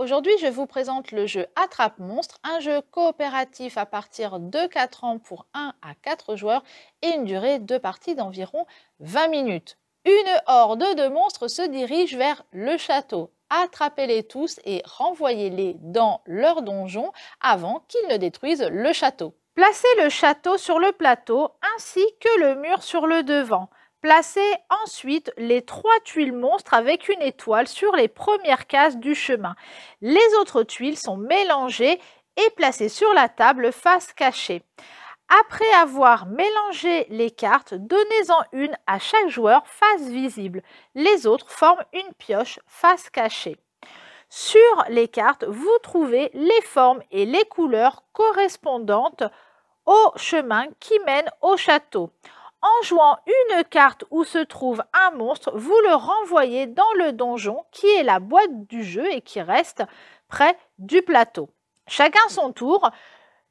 Aujourd'hui, je vous présente le jeu Attrape-Monstre, un jeu coopératif à partir de 4 ans pour 1 à 4 joueurs et une durée de partie d'environ 20 minutes. Une horde de monstres se dirige vers le château. Attrapez-les tous et renvoyez-les dans leur donjon avant qu'ils ne détruisent le château. Placez le château sur le plateau ainsi que le mur sur le devant. Placez ensuite les 3 tuiles monstres avec une étoile sur les premières cases du chemin. Les autres tuiles sont mélangées et placées sur la table face cachée. Après avoir mélangé les cartes, donnez-en une à chaque joueur face visible. Les autres forment une pioche face cachée. Sur les cartes, vous trouvez les formes et les couleurs correspondantes au chemin qui mène au château. En jouant une carte où se trouve un monstre, vous le renvoyez dans le donjon qui est la boîte du jeu et qui reste près du plateau. Chacun son tour,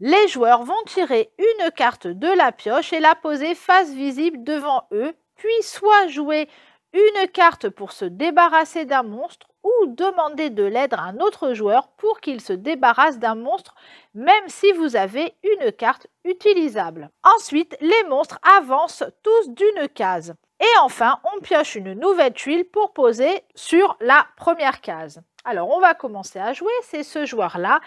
les joueurs vont tirer une carte de la pioche et la poser face visible devant eux, puis soit jouer une carte pour se débarrasser d'un monstre ou demander de l'aide à un autre joueur pour qu'il se débarrasse d'un monstre, même si vous avez une carte utilisable. Ensuite, les monstres avancent tous d'une case. Et enfin, on pioche une nouvelle tuile pour poser sur la première case. Alors, on va commencer à jouer. C'est ce joueur-là.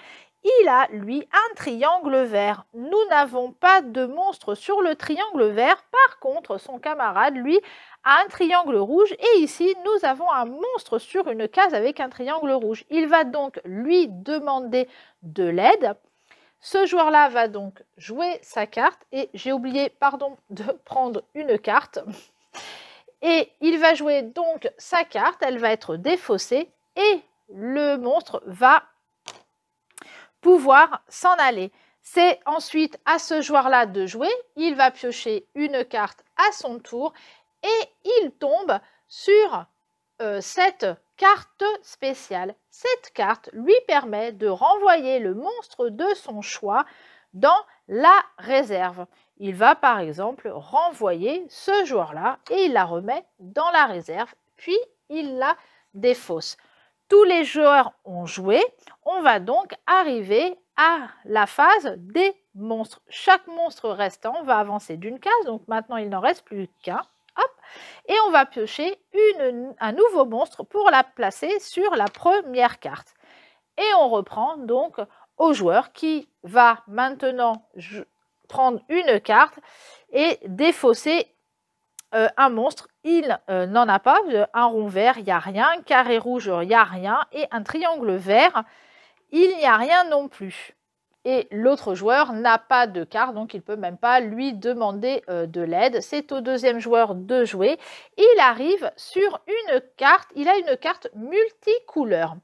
Il a, lui, un triangle vert. Nous n'avons pas de monstre sur le triangle vert. Par contre, son camarade, lui, a un triangle rouge. Et ici, nous avons un monstre sur une case avec un triangle rouge. Il va donc lui demander de l'aide. Ce joueur-là va donc jouer sa carte. Et j'ai oublié, pardon, de prendre une carte. Et il va jouer donc sa carte. Elle va être défaussée. Et le monstre va pouvoir s'en aller. C'est ensuite à ce joueur-là de jouer. Il va piocher une carte à son tour et il tombe sur cette carte spéciale. Cette carte lui permet de renvoyer le monstre de son choix dans la réserve. Il va par exemple renvoyer ce joueur-là et il la remet dans la réserve, puis il la défausse. Tous les joueurs ont joué, on va donc arriver à la phase des monstres. Chaque monstre restant va avancer d'une case, donc maintenant il n'en reste plus qu'un. Et on va piocher un nouveau monstre pour la placer sur la première carte. Et on reprend donc au joueur qui va maintenant prendre une carte et défausser un monstre. Il n'en a pas, un rond vert, il n'y a rien, un carré rouge, il n'y a rien, et un triangle vert, il n'y a rien non plus. Et l'autre joueur n'a pas de carte, donc il ne peut même pas lui demander de l'aide. C'est au deuxième joueur de jouer. Il arrive sur une carte, il a une carte multicouleur.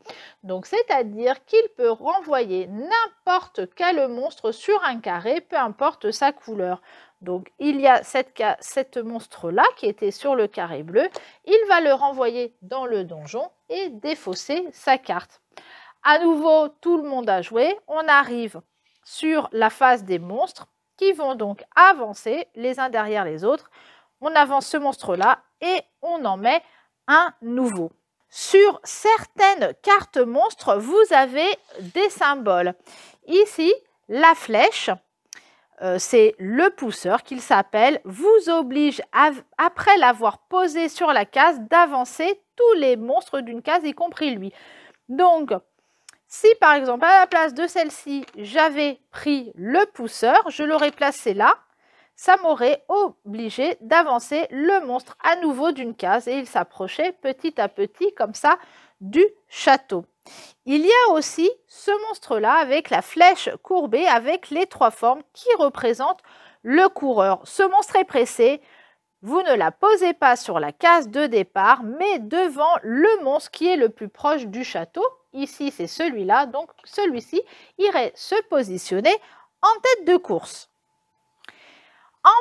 Donc c'est-à-dire qu'il peut renvoyer n'importe quel monstre sur un carré, peu importe sa couleur. Donc il y a cette monstre-là qui était sur le carré bleu. Il va le renvoyer dans le donjon et défausser sa carte. À nouveau, tout le monde a joué. On arrive sur la phase des monstres qui vont donc avancer les uns derrière les autres. On avance ce monstre-là et on en met un nouveau. Sur certaines cartes monstres, vous avez des symboles. Ici, la flèche, c'est le pousseur qu'il s'appelle, vous oblige, après l'avoir posé sur la case, d'avancer tous les monstres d'une case, y compris lui. Donc, si par exemple à la place de celle-ci, j'avais pris le pousseur, je l'aurais placé là, ça m'aurait obligé d'avancer le monstre à nouveau d'une case et il s'approchait petit à petit comme ça du château. Il y a aussi ce monstre-là avec la flèche courbée avec les 3 formes qui représentent le coureur. Ce monstre est pressé. Vous ne la posez pas sur la case de départ, mais devant le monstre qui est le plus proche du château. Ici, c'est celui-là, donc celui-ci irait se positionner en tête de course.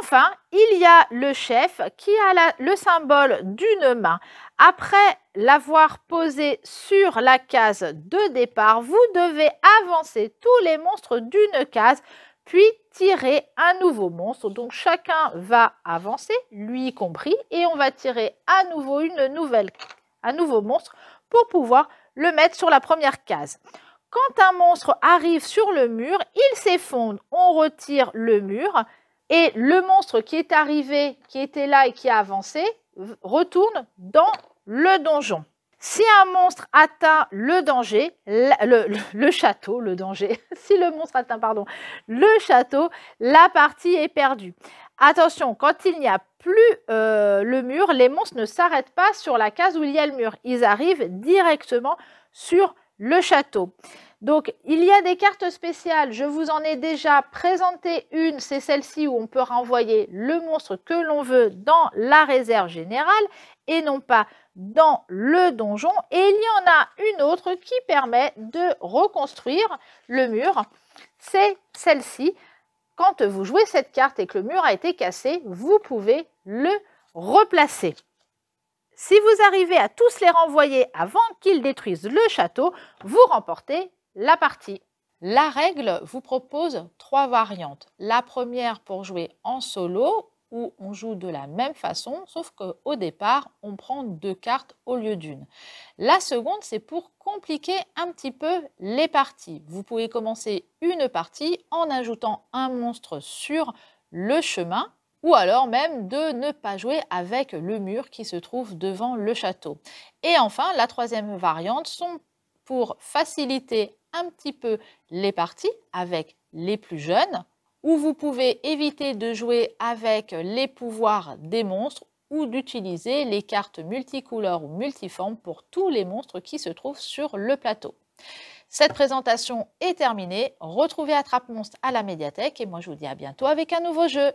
Enfin, il y a le chef qui a le symbole d'une main. Après l'avoir posé sur la case de départ, vous devez avancer tous les monstres d'une case, puis tirer un nouveau monstre. Donc chacun va avancer, lui y compris, et on va tirer à nouveau un nouveau monstre pour pouvoir le mettre sur la première case. Quand un monstre arrive sur le mur, il s'effondre. On retire le mur et le monstre qui est arrivé, qui était là et qui a avancé, retourne dans le donjon. Si un monstre atteint le danger, le château, le danger, si le monstre atteint, pardon, le château, la partie est perdue. Attention, quand il n'y a plus le mur, les monstres ne s'arrêtent pas sur la case où il y a le mur. Ils arrivent directement sur le château. Donc, il y a des cartes spéciales. Je vous en ai déjà présenté une. C'est celle-ci où on peut renvoyer le monstre que l'on veut dans la réserve générale et non pas dans le donjon. Et il y en a une autre qui permet de reconstruire le mur. C'est celle-ci. Quand vous jouez cette carte et que le mur a été cassé, vous pouvez le replacer. Si vous arrivez à tous les renvoyer avant qu'ils détruisent le château, vous remportez la partie. La règle vous propose 3 variantes. La première pour jouer en solo, où on joue de la même façon, sauf qu'au départ, on prend 2 cartes au lieu d'une. La seconde, c'est pour compliquer un petit peu les parties. Vous pouvez commencer une partie en ajoutant un monstre sur le chemin, ou alors même de ne pas jouer avec le mur qui se trouve devant le château. Et enfin, la troisième variante sont pour faciliter un petit peu les parties avec les plus jeunes, où vous pouvez éviter de jouer avec les pouvoirs des monstres ou d'utiliser les cartes multicouleurs ou multiformes pour tous les monstres qui se trouvent sur le plateau. Cette présentation est terminée. Retrouvez Attrape Monstre à la médiathèque et moi je vous dis à bientôt avec un nouveau jeu.